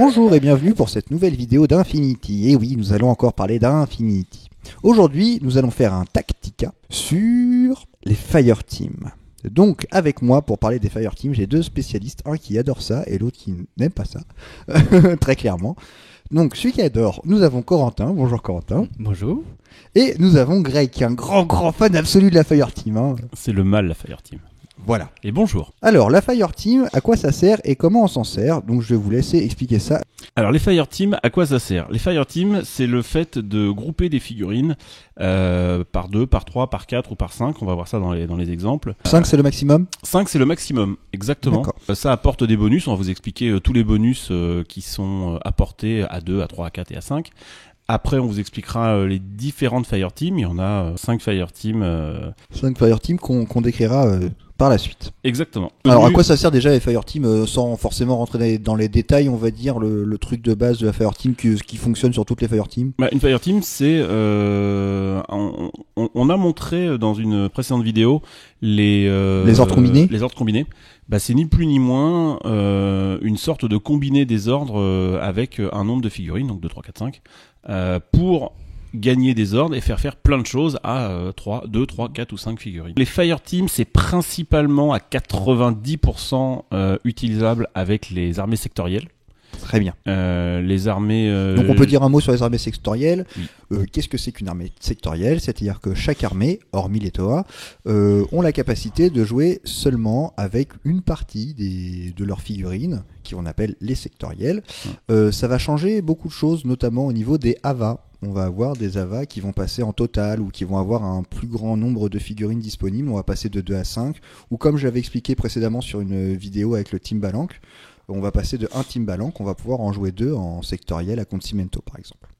Bonjour et bienvenue pour cette nouvelle vidéo d'Infinity. Et oui, nous allons encore parler d'Infinity. Aujourd'hui, nous allons faire un Tactica sur les Fireteam. Donc, avec moi, pour parler des Fireteam, j'ai deux spécialistes, un qui adore ça et l'autre qui n'aime pas ça, très clairement. Donc, celui qui adore, nous avons Corentin. Bonjour Corentin. Bonjour. Et nous avons Greg, qui est un grand fan absolu de la Fireteam. Hein. C'est le mal, la Fireteam. Voilà. Et bonjour. Alors, la Fireteam, à quoi ça sert et comment on s'en sert? Donc, je vais vous laisser expliquer ça. Alors, les Fireteam, à quoi ça sert? Les Fireteam, c'est le fait de grouper des figurines par 2, par 3, par 4 ou par 5. On va voir ça dans les exemples. 5, c'est le maximum? 5, c'est le maximum, exactement. Ça apporte des bonus. On va vous expliquer tous les bonus qui sont apportés à 2, à 3, à 4 et à 5. Après, on vous expliquera les différentes Fireteam. Il y en a 5 Fireteam. 5 Fireteam qu'on décrira par la suite. Exactement. Alors, à quoi ça sert déjà les Fireteam sans forcément rentrer dans les détails, on va dire, le truc de base de la Fireteam qui fonctionne sur toutes les Fireteam? Une Fireteam, c'est... on a montré dans une précédente vidéo les ordres combinés. Les ordres combinés. C'est ni plus ni moins une sorte de combiné des ordres avec un nombre de figurines, donc 2, 3, 4, 5, pour gagner des ordres et faire plein de choses à 2, 3, 4 ou 5 figurines. Les Fireteam, c'est principalement à 90% utilisable avec les armées sectorielles. Très bien. Les armées... Donc on peut dire un mot sur les armées sectorielles. Oui. Qu'est-ce que c'est qu'une armée sectorielle? C'est-à-dire que chaque armée, hormis les Toa, ont la capacité de jouer seulement avec une partie de leurs figurines, qu'on appelle les sectorielles. Ça va changer beaucoup de choses, notamment au niveau des AVA. On va avoir des AVA qui vont passer en total ou qui vont avoir un plus grand nombre de figurines disponibles. On va passer de 2 à 5. Ou comme j'avais expliqué précédemment sur une vidéo avec le Timbaland, on va passer de 1 Timbaland, on va pouvoir en jouer 2 en sectoriel à Consimento par exemple.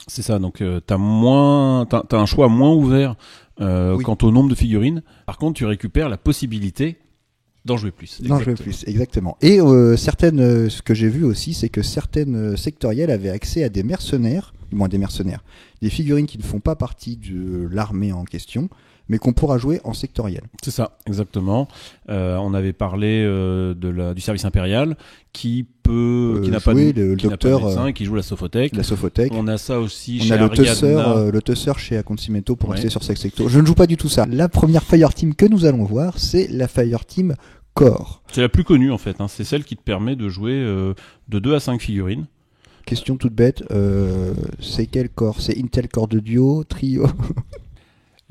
C'est ça, donc t'as un choix moins ouvert Oui. quant au nombre de figurines. Par contre, tu récupères la possibilité d'en jouer plus. D'en jouer plus, exactement. Et ce que j'ai vu aussi, c'est que certaines sectorielles avaient accès à des mercenaires, du moins des figurines qui ne font pas partie de l'armée en question, mais qu'on pourra jouer en sectoriel. C'est ça, exactement. On avait parlé du service impérial qui n'a pas de médecin et qui joue la Sophothèque. La Sophothèque. On a ça aussi on chez a Ariadna. le Tusser chez Consimento pour rester sur cette sector. Je ne joue pas du tout ça. La première Fireteam que nous allons voir, c'est la Fireteam Core. C'est la plus connue en fait. C'est celle qui te permet de jouer de 2 à 5 figurines. Question toute bête, c'est quel corps? C'est Intel Core de Duo, Trio?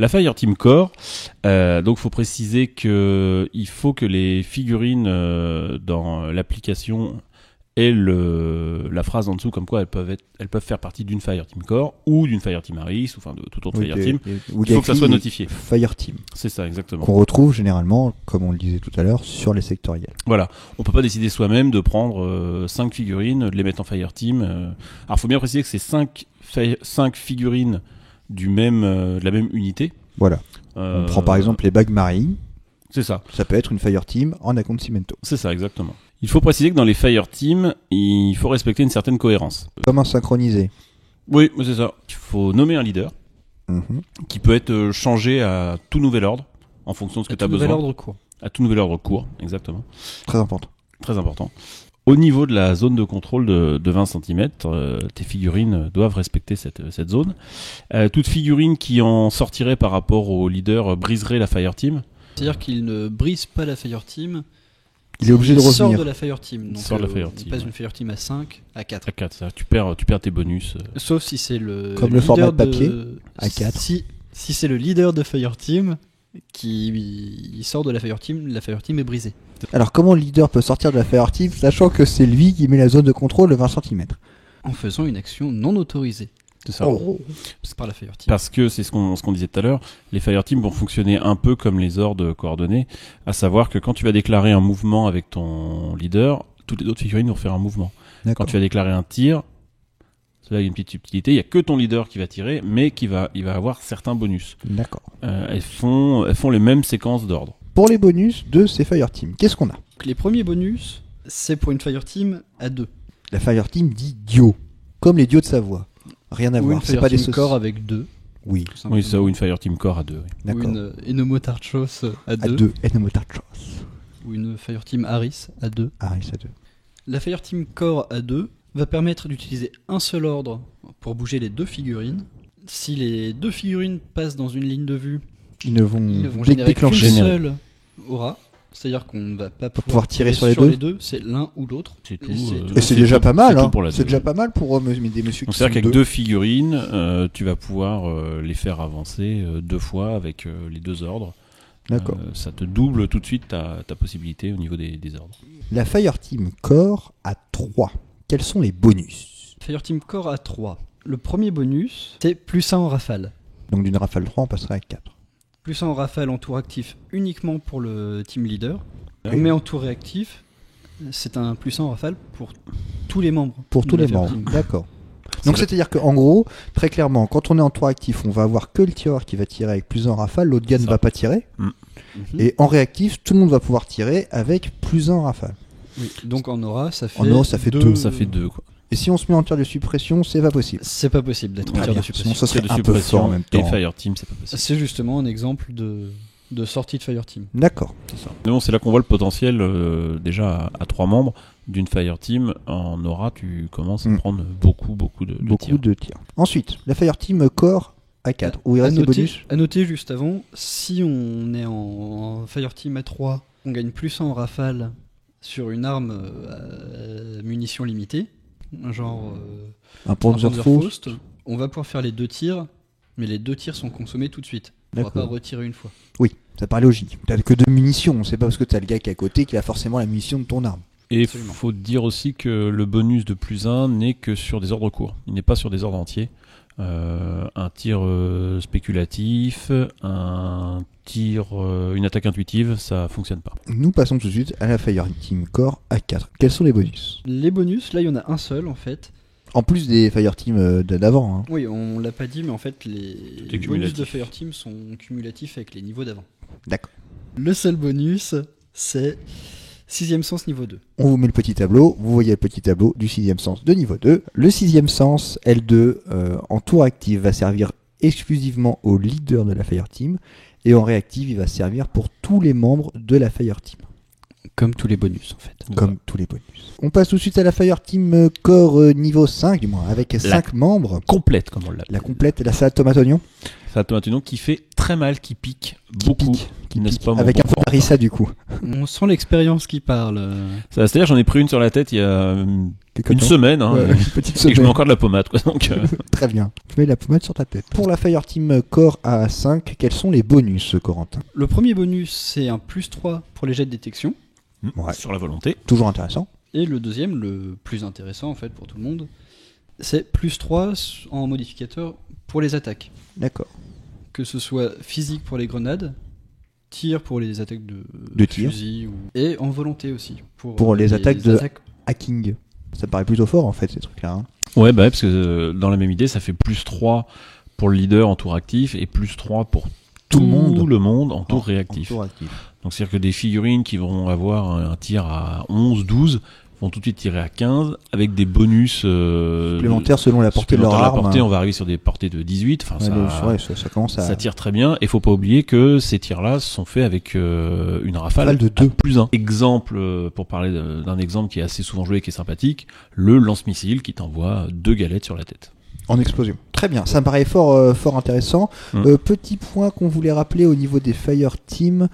La Fireteam Core, donc faut préciser que il faut que les figurines dans l'application aient la phrase en dessous comme quoi elles peuvent faire partie d'une Fireteam Core ou d'une Fireteam Aris ou de toute autre Fireteam. Il faut que ça soit notifié. Fireteam. C'est ça, exactement. Qu'on retrouve généralement, comme on le disait tout à l'heure, sur les sectoriels. Voilà, on peut pas décider soi-même de prendre 5 figurines, de les mettre en Fireteam. Alors faut bien préciser que c'est 5 figurines de la même unité. Voilà. On prend par exemple les bagues marines. C'est ça. Ça peut être une Fireteam en Consimento. C'est ça, exactement. Il faut préciser que dans les Fireteam, il faut respecter une certaine cohérence. Comment synchroniser? Oui, c'est ça. Il faut nommer un leader qui peut être changé à tout nouvel ordre en fonction de ce que tu as besoin. À tout nouvel ordre court. À tout nouvel ordre court, exactement. Très important. Très important. Au niveau de la zone de contrôle de 20 cm, tes figurines doivent respecter cette zone. Toute figurine qui en sortirait par rapport au leader briserait la Fireteam. C'est-à-dire qu'il ne brise pas la Fireteam. Il est obligé de revenir. Il sort de la Fireteam. Donc, sort de la Fireteam. il passe d'une Fireteam à 5 à 4. À 4, ça. Tu perds tes bonus. Sauf si c'est le comme le format de papier, à 4. Si c'est le leader de Fireteam qui sort de la Fireteam est brisée. Alors comment le leader peut sortir de la Fireteam sachant que c'est lui qui met la zone de contrôle de 20 cm? En faisant une action non autorisée. C'est ça. C'est par la Fireteam. Parce que c'est ce qu'on disait tout à l'heure, les Fireteam vont fonctionner un peu comme les ordres coordonnés, à savoir que quand tu vas déclarer un mouvement avec ton leader, toutes les autres figurines vont faire un mouvement. Quand tu vas déclarer un tir, c'est là il y a une petite subtilité, il n'y a que ton leader qui va tirer, mais il va avoir certains bonus. D'accord. Elles font les mêmes séquences d'ordre. Pour les bonus de ces Fireteam, qu'est-ce qu'on a? Les premiers bonus, c'est pour une Fireteam à 2. La Fireteam dit Dio, comme les dios de Savoie. Rien à voir, c'est pas des Fireteam Core avec 2. Oui. Oui, ça, ou une Fireteam Core à 2. Oui. D'accord. Ou une Enomotarchos à 2. À 2, Enomotarchos. Ou une Fireteam Aris à 2. Aris à 2. La Fireteam Core A2 va permettre d'utiliser un seul ordre pour bouger les 2 figurines. Si les 2 figurines passent dans une ligne de vue, Ils ne vont, ils ne vont générer qu'une déclencher. seule aura. C'est-à-dire qu'on ne va pas pouvoir tirer sur les deux. C'est l'un ou l'autre. C'est tout. Et c'est déjà pas mal, c'est tout hein. pour la C'est deux. déjà pas mal pour des messieurs Donc qui c'est-à-dire sont qu'avec deux. 2 figurines, tu vas pouvoir les faire avancer 2 fois avec les 2 ordres. D'accord. Ça te double tout de suite ta possibilité au niveau des ordres. La Fireteam Core a 3. Quels sont les bonus? Fireteam Core A3. Le premier bonus, c'est plus 1 en rafale. Donc d'une rafale 3, on passerait à 4. Plus 1 en rafale en tour actif uniquement pour le team leader. Ah Mais en tour réactif, c'est un plus 1 en rafale pour tous les membres. Pour tous de les la membres, Fireteam. d'accord. Donc c'est-à-dire qu'en gros, très clairement, quand on est en tour actif, on va avoir que le tireur qui va tirer avec plus 1 en rafale, l'autre gars ne Ça. va pas tirer. Mhm. Et en réactif, tout le monde va pouvoir tirer avec plus 1 en rafale. Oui, donc en aura, ça fait En aura, ça fait deux. Ça fait 2 quoi. Et si on se met en tir de suppression, c'est pas possible. C'est pas possible d'être en Ah tir bien, de suppression. sinon ça serait Tir de un peu suppression fort en même et temps. Fireteam, c'est pas possible. C'est justement un exemple de sortie de Fireteam. D'accord. Mais bon, c'est là qu'on voit le potentiel déjà à 3 membres d'une Fireteam. En aura, tu commences à prendre beaucoup de Beaucoup tirs. de tirs. Ensuite, la Fireteam Core à 4. Où il reste des bonus. À noter juste avant, si on est en Fireteam A3, on gagne plus 1 en rafale sur une arme à munitions limitées, genre Un un Panzerfaust. on va pouvoir faire les 2 tirs, mais les 2 tirs sont consommés tout de suite. On va D'accord. pas retirer une fois. Oui, ça paraît logique. T'as que 2 munitions. C'est pas parce que t'as le gars qui est à côté qu'il a forcément la munition de ton arme. Et il Absolument. faut dire aussi que le bonus de plus 1 n'est que sur des ordres courts. Il n'est pas sur des ordres entiers. Un tir spéculatif, un tir, une attaque intuitive, ça fonctionne pas. Nous passons tout de suite à la Fireteam Core à 4. Quels sont les bonus? Les bonus, là il y en a un seul en fait. En plus des Fireteam d'avant. Hein. Oui, on l'a pas dit, mais en fait les bonus cumulatif. de Fireteam sont cumulatifs avec les niveaux d'avant. D'accord. Le seul bonus, c'est 6ème sens niveau 2. On vous met le petit tableau, vous voyez le petit tableau du 6ème sens de niveau 2. Le 6ème sens, L2, en tour actif, va servir exclusivement au leader de la Fireteam, et en réactive, il va servir pour tous les membres de la Fireteam, Comme tous les bonus en fait. comme tous les bonus. On passe tout de suite à la Fireteam Core niveau 5, du moins, avec 5 membres. Complète, comme on l'appelle. La complète, la salade tomate oignon, Ça tomate oignon qui fait très mal, qui pique beaucoup. qui N'est-ce pique, pas, mon avec bon un peu Corentin d'harissa du coup. On sent l'expérience qui parle. C'est-à-dire, j'en ai pris une sur la tête il y a une semaine, hein, Ouais, une petite et que je mets semaine. encore de la pommade, quoi. Donc, Très bien. Tu mets la pommade sur ta tête. Pour la Fireteam Core A5, quels sont les bonus, Corentin? Le premier bonus, c'est un plus 3 pour les jets de détection. Ouais. sur la volonté. Toujours intéressant. Et le deuxième, le plus intéressant en fait pour tout le monde, c'est plus 3 en modificateur pour les attaques. D'accord. Que ce soit physique pour les grenades, tir pour les attaques De tir. fusil, et en volonté aussi. Pour les attaques de- Hacking. Ça me paraît plutôt fort en fait ces trucs-là. Hein. Ouais, bah ouais, parce que dans la même idée, ça fait plus 3 pour le leader en tour actif et plus 3 pour Tout le monde. en tour réactif. En tour actif. Donc c'est-à-dire que des figurines qui vont avoir un tir à 11, 12 vont tout de suite tirer à 15 avec des bonus Supplémentaires selon la portée de leur supplémentaires à la arme. portée, on va arriver sur des portées de 18. Enfin, Ouais, ça commence à. ça tire très bien. Et faut pas oublier que ces tirs-là sont faits avec une rafale Rafale de à 2. plus 1. Exemple, pour parler d'un exemple qui est assez souvent joué et qui est sympathique, le lance-missile qui t'envoie 2 galettes sur la tête. En explosion. Très bien, ça me paraît fort intéressant. Petit point qu'on voulait rappeler au niveau des Fireteam,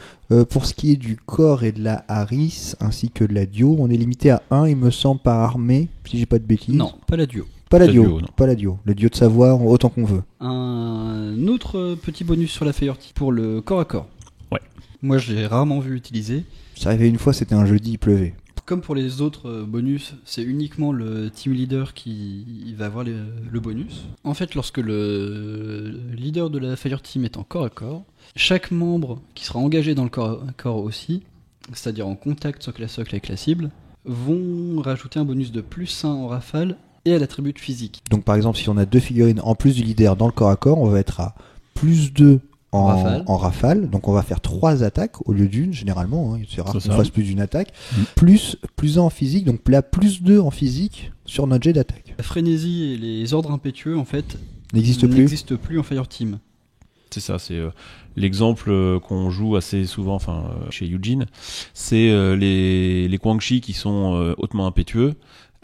pour ce qui est du corps et de la Harris, ainsi que de la Dio, on est limité à 1, il me semble, par armée, si j'ai pas de bêtises. Non, pas la duo. Pas la La Dio, Dio, non. pas la Dio. Le Dio de savoir, autant qu'on veut. Un autre petit bonus sur la Fireteam pour le corps à corps. Ouais. Moi je l'ai rarement vu utiliser. Ça arrivait une fois, c'était un jeudi, il pleuvait. Comme pour les autres bonus, c'est uniquement le team leader qui va avoir le bonus. En fait, lorsque le leader de la Fireteam est en corps à corps, chaque membre qui sera engagé dans le corps à corps aussi, c'est-à-dire en contact socle à socle avec la cible, vont rajouter un bonus de plus 1 en rafale et à l'attribut physique. Donc par exemple, si on a 2 figurines en plus du leader dans le corps à corps, on va être à plus 2 en rafale. Donc on va faire 3 attaques au lieu d'une, généralement. Hein. C'est rare C'est qu'on ça. fasse plus d'une attaque. Plus 1 en physique, donc là plus 2 en physique sur notre jet d'attaque. La frénésie et les ordres impétueux, en fait, N'existe plus. n'existent plus en Fireteam. C'est ça, c'est l'exemple qu'on joue assez souvent, chez Eugene, c'est les Quan Chi qui sont hautement impétueux.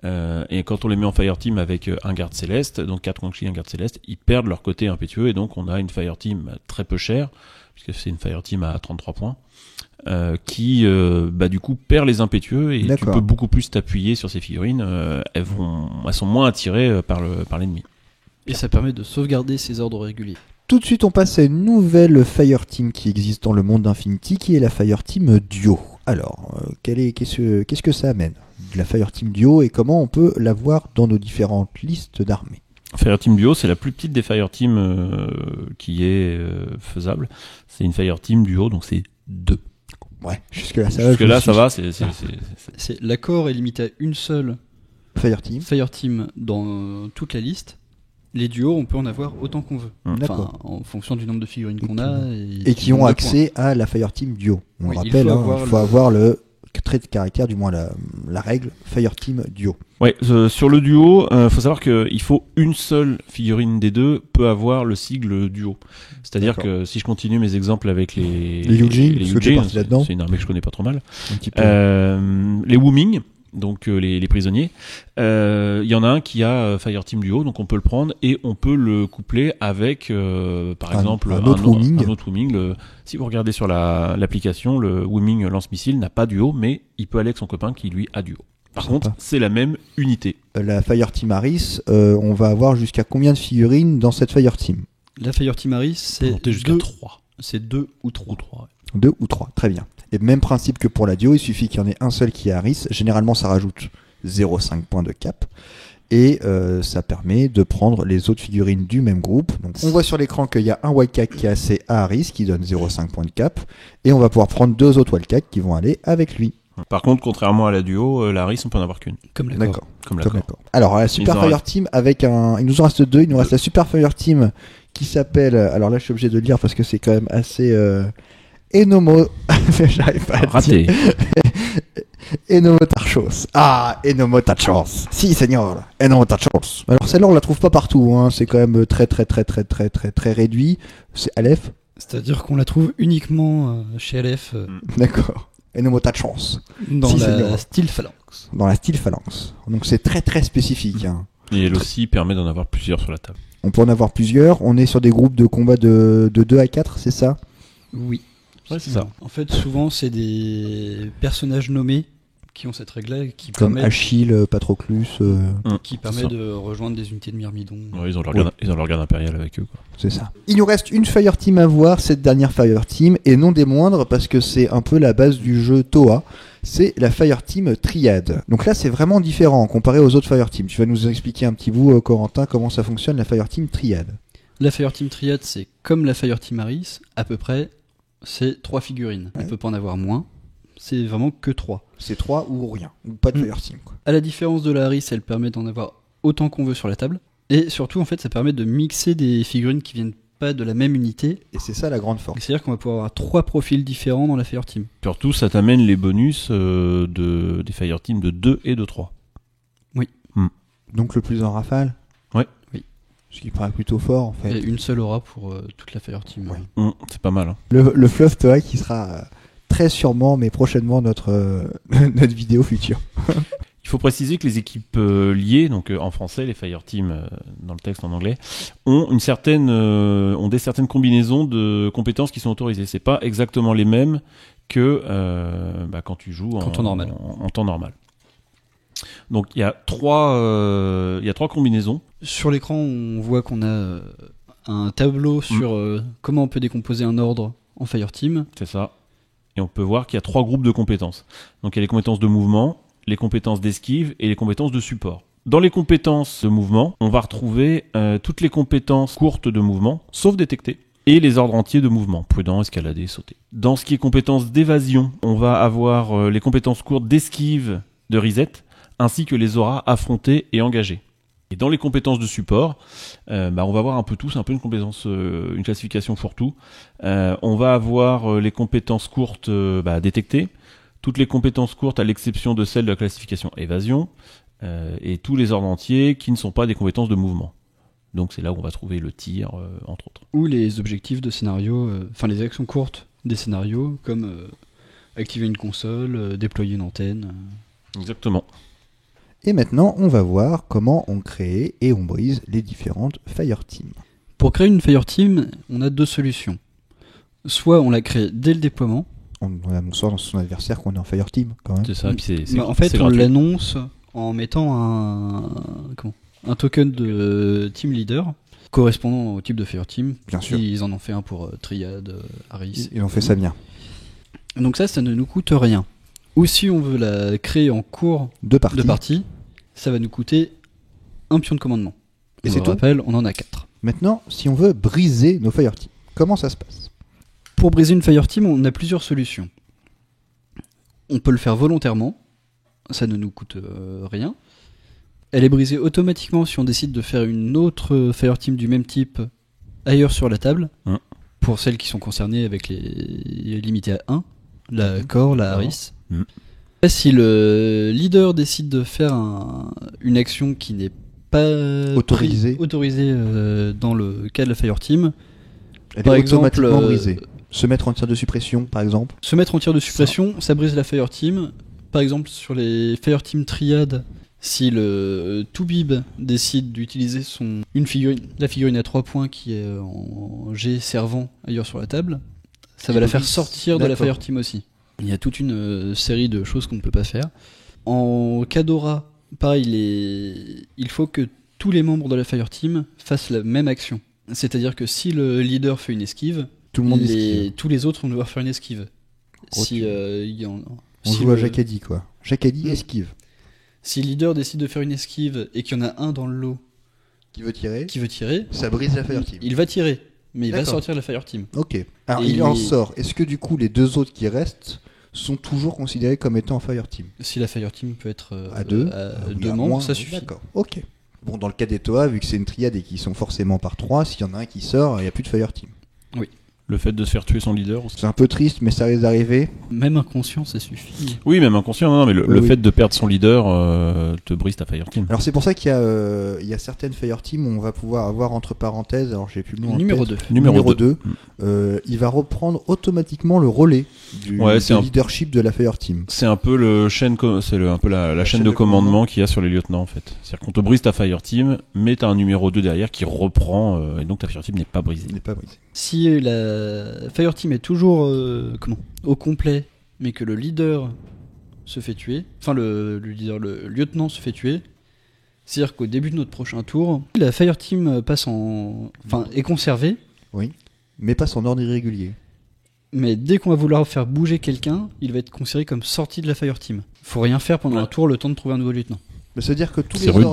Et quand on les met en Fireteam avec un garde céleste, donc 4 Quan Chi et un garde céleste, ils perdent leur côté impétueux et donc on a une Fireteam très peu chère, puisque c'est une Fireteam à 33 points, qui du coup perd les impétueux et D'accord. tu peux beaucoup plus t'appuyer sur ces figurines, elles sont moins attirées par l'ennemi. Et ça permet de sauvegarder ses ordres réguliers. Tout de suite, on passe à une nouvelle Fireteam qui existe dans le monde d'Infinity, qui est la Fireteam Duo. Alors, qu'est-ce que ça amène, la Fireteam Duo, et comment on peut la voir dans nos différentes listes d'armées? Fireteam Duo, c'est la plus petite des Fireteam qui est faisable. C'est une Fireteam Duo, donc c'est 2. Ouais, jusque-là, ça va. Jusque-là, ça va. L'accord est limité à une seule Fireteam. dans toute la liste. Les duos, on peut en avoir autant qu'on veut. D'accord. En fonction du nombre de figurines qu'on qui- a. Et qui ont accès à la Fireteam Duo. On Oui, le il rappelle, faut il faut avoir le trait de caractère, du moins la règle Fireteam Duo. Ouais, sur le duo, faut savoir qu'il faut une seule figurine des deux peut avoir le sigle duo. C'est-à-dire D'accord. que si je continue mes exemples avec les Eugene, parce que t'es Eugene, parti là-dedans. c'est une armée que je connais pas trop mal. Un petit peu. Les Wuming, donc les prisonniers, il y en a un qui a Fireteam Duo, donc on peut le prendre et on peut le coupler avec, par exemple, un autre Wuming. un autre Wuming. Si vous regardez sur l'application, le Wuming lance-missile n'a pas duo, mais il peut aller avec son copain qui lui a duo. Par Sympa. contre, c'est la même unité. La Fireteam Aris, on va avoir jusqu'à combien de figurines dans cette Fireteam? La Fireteam Aris, c'est Monter jusqu'à 3. C'est 2 ou 3. 2 ou 3, très bien. Et même principe que pour la Duo, il suffit qu'il y en ait un seul qui est Aris. Généralement, ça rajoute 0,5 points de cap. Et ça permet de prendre les autres figurines du même groupe. Donc, on voit sur l'écran qu'il y a un Wildcat qui est assez à Aris, qui donne 0,5 points de cap. Et on va pouvoir prendre 2 autres Wildcats qui vont aller avec lui. Par contre, contrairement à la duo, la RIS, on peut en avoir qu'une. Comme l'accord. D'accord. Comme Comme l'accord. d'accord. Alors, la Super Il nous en Fire Team avec un. Il nous en reste 2. Il nous reste la Super Fire Team qui s'appelle. Alors là, je suis obligé de le lire parce que c'est quand même assez. Enomo. J'arrive pas à le Raté. dire. Enomotachos. Ah, Enomotachos. Si, seigneur. Enomotachos. Alors celle-là, on la trouve pas partout. Hein. C'est quand même très réduit. C'est Aleph. C'est-à-dire qu'on la trouve uniquement chez LF D'accord. Enomotachos. dans Si, la seigneur. style phalanx. Dans la style phalanx. Donc c'est très spécifique. Hein. Et elle aussi permet d'en avoir plusieurs sur la table. On peut en avoir plusieurs. On est sur des groupes de combat de 2 à 4, c'est ça? Oui. Ouais, c'est ça. En fait, souvent, c'est des personnages nommés qui ont cette règle-là qui Comme permet, Achille, Patroclus, qui c'est permet ça. de rejoindre des unités de Myrmidon. Ouais, ils ont leur garde impériale avec eux, quoi. c'est ça. Il nous reste une Fire Team à voir, cette dernière Fire Team, et non des moindres, parce que c'est un peu la base du jeu Toa, c'est la Fire Team Triade. Donc là, c'est vraiment différent comparé aux autres Fire Team. Tu vas nous expliquer un petit bout, Corentin, comment ça fonctionne, la Fire Team Triade. La Fireteam Triade, c'est comme la Fireteam Aris, à peu près, c'est 3 figurines. Ouais. On peut pas en avoir moins, c'est vraiment que 3. C'est 3 ou rien, ou pas de Mm. Fire Team, quoi. À la différence de la Aris, elle permet d'en avoir autant qu'on veut sur la table. Et surtout, en fait, ça permet de mixer des figurines qui viennent pas de la même unité. Et c'est ça la grande force. C'est-à-dire qu'on va pouvoir avoir 3 profils différents dans la Fireteam. Surtout, ça t'amène les bonus des Fireteam de 2 et de 3. Donc le plus en rafale. Ouais. Oui. Ce qui paraît plutôt fort, en fait. Et une seule aura pour toute la Fireteam. Ouais. C'est pas mal. Hein. Le fluff Toa qui sera très sûrement, mais prochainement, notre vidéo future. Il faut préciser que les équipes liées, donc en français, les Fireteam dans le texte en anglais, ont des certaines combinaisons de compétences qui sont autorisées. C'est pas exactement les mêmes que quand tu joues En temps normal. En temps normal. Donc il y a trois combinaisons. Sur l'écran, on voit qu'on a un tableau sur comment on peut décomposer un ordre en Fireteam. C'est ça. Et on peut voir qu'il y a 3 groupes de compétences. Donc il y a les compétences de mouvement, les compétences d'esquive et les compétences de support. Dans les compétences de mouvement, on va retrouver toutes les compétences courtes de mouvement, sauf détecter, et les ordres entiers de mouvement, prudent, escalader, sauter. Dans ce qui est compétences d'évasion, on va avoir les compétences courtes d'esquive, de reset, ainsi que les auras affrontées et engagées. Et dans les compétences de support, on va avoir un peu tout, c'est un peu une classification fourre-tout. On va avoir les compétences courtes détectées, toutes les compétences courtes à l'exception de celles de la classification évasion, et tous les ordres entiers qui ne sont pas des compétences de mouvement. Donc c'est là où on va trouver le tir, entre autres. Ou les objectifs de scénario, enfin les actions courtes des scénarios, comme activer une console, déployer une antenne. Exactement. Et maintenant, on va voir comment on crée et on brise les différentes Fireteams. Pour créer une Fireteam, on a 2 solutions. Soit on la crée dès le déploiement. On annonce dans son adversaire qu'on est en Fireteam, quand même. C'est ça. Puis Mais en fait, c'est on gratuit. l'annonce en mettant un token de team leader correspondant au type de Fireteam. Bien sûr. Ils en ont fait un pour Triad, Harris. Ils ont fait ça bien. Donc ça ne nous coûte rien. Ou si on veut la créer en cours 2 parties. de partie, ça va nous coûter un pion de commandement. Et On c'est le tout. rappelle, on en a 4. Maintenant, si on veut briser nos Fireteams, comment ça se passe? Pour briser une Fireteam, on a plusieurs solutions. On peut le faire volontairement, ça ne nous coûte rien. Elle est brisée automatiquement si on décide de faire une autre Fireteam du même type ailleurs sur la table, pour celles qui sont concernées avec les limités à 1, la Core, la Harris. Si le leader décide de faire une action qui n'est pas autorisée dans le cas de la Fireteam, Elle par est exemple, automatiquement brisée. Se mettre en tir de suppression, par exemple. se mettre en tir de suppression, ça brise la Fireteam. Par exemple, sur les Fireteam Triad, si le Toubib décide d'utiliser la figurine à 3 points qui est en G servant ailleurs sur la table, ça va la faire sortir de la Fireteam aussi. Il y a toute une série de choses qu'on ne peut pas faire. En Kadora, pareil, il faut que tous les membres de la Fireteam fassent la même action. C'est-à-dire que si le leader fait une esquive, Tout le monde esquive. tous les autres vont devoir faire une esquive. On Si joue à Jacadi, quoi. Jacadi esquive. Si le leader décide de faire une esquive et qu'il y en a un dans le lot Qui veut tirer qui veut tirer, Ça brise la Fireteam. il va tirer, mais il va D'accord. sortir de la Fireteam. Ok. Alors, Et il en sort. Est-ce que du coup, les 2 autres qui restent sont toujours considérés comme étant en Fireteam? Si la Fireteam peut être À 2 deux membres, ça suffit. D'accord. Ok. Bon, dans le cas des Toa, vu que c'est une triade et qu'ils sont forcément par 3, s'il y en a un qui sort, il n'y a plus de Fireteam. Le fait de se faire tuer son leader aussi. C'est un peu triste, mais ça risque d'arriver. Même inconscient, ça suffit. Oui, même inconscient, non, mais le Oui. fait de perdre son leader te brise ta Fireteam. Alors c'est pour ça qu'il y a certaines Fireteam où on va pouvoir avoir entre parenthèses, alors j'ai plus le nom en Numéro tête. 2. Numéro 2. Il va reprendre automatiquement le relais du leadership de la Fireteam. C'est un peu un peu la chaîne de commandement qu'il y a sur les lieutenants en fait. C'est-à-dire qu'on te brise ta Fireteam, mais t'as un numéro 2 derrière qui reprend et donc ta Fireteam n'est pas brisée. Il n'est pas brisé. Si la Fireteam est toujours au complet, mais que le leader se fait tuer, enfin le lieutenant se fait tuer, c'est-à-dire qu'au début de notre prochain tour, la Fireteam est conservée, Oui, mais pas son ordre irrégulier. mais dès qu'on va vouloir faire bouger quelqu'un, il va être considéré comme sorti de la Fireteam. Faut rien faire pendant un tour, le temps de trouver un nouveau lieutenant. Mais c'est-à-dire que tous C'est les rude.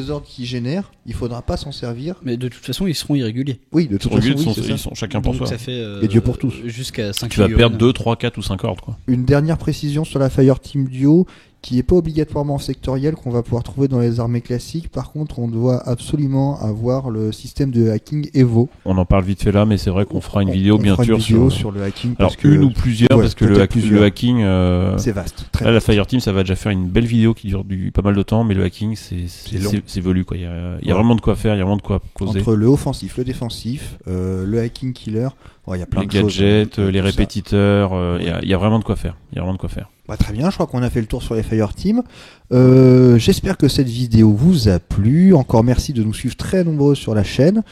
ordres qui génèrent, il faudra pas s'en servir. Mais de toute façon, ils seront irréguliers. Oui, de toute façon, oui, c'est ça. Ils sont chacun pour Donc soi. ça fait Et Dieu pour tous. jusqu'à 5 Tu vas perdre 2, 3, 4 ou 5 ordres quoi. Une dernière précision sur la Fireteam Duo, qui n'est pas obligatoirement sectorielle, qu'on va pouvoir trouver dans les armées classiques. Par contre, on doit absolument avoir le système de hacking Evo. On en parle vite fait là, mais c'est vrai qu'on fera une vidéo bien fera une sûr vidéo sur sur le hacking. alors parce que une ou plusieurs Ouais, parce que peut-être plusieurs. le hacking c'est vaste. Très là la vaste. Fireteam ça va déjà faire une belle vidéo qui dure pas mal de temps, mais le hacking C'est long. c'est velu quoi. Il y a Ouais. vraiment de quoi faire, il y a vraiment de quoi causer. Entre le offensif, le défensif, le hacking killer, il y a plein Les de choses. gadgets, tout les ça. répétiteurs, il y a vraiment de quoi faire. Il y a vraiment de quoi faire. Bah, très bien, je crois qu'on a fait le tour sur les Fireteam. J'espère que cette vidéo vous a plu. Encore merci de nous suivre très nombreux sur la chaîne.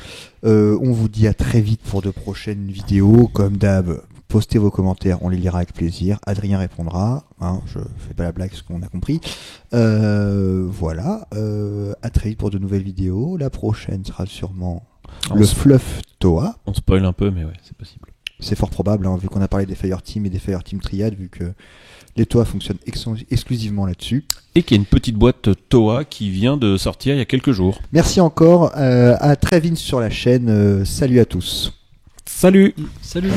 On vous dit à très vite pour de prochaines vidéos. Comme d'hab, postez vos commentaires, on les lira avec plaisir. Adrien répondra. Hein, je fais pas la blague, ce qu'on a compris. Voilà. À très vite pour de nouvelles vidéos. La prochaine sera sûrement le fluff Toa. On spoil un peu, mais ouais, c'est possible. C'est fort probable, hein, vu qu'on a parlé des Fireteam et des Fireteam Triad, vu que les Toa fonctionnent exclusivement là-dessus. Et qu'il y a une petite boîte Toa qui vient de sortir il y a quelques jours. Merci encore, à très vite sur la chaîne, salut à tous. Salut! Salut.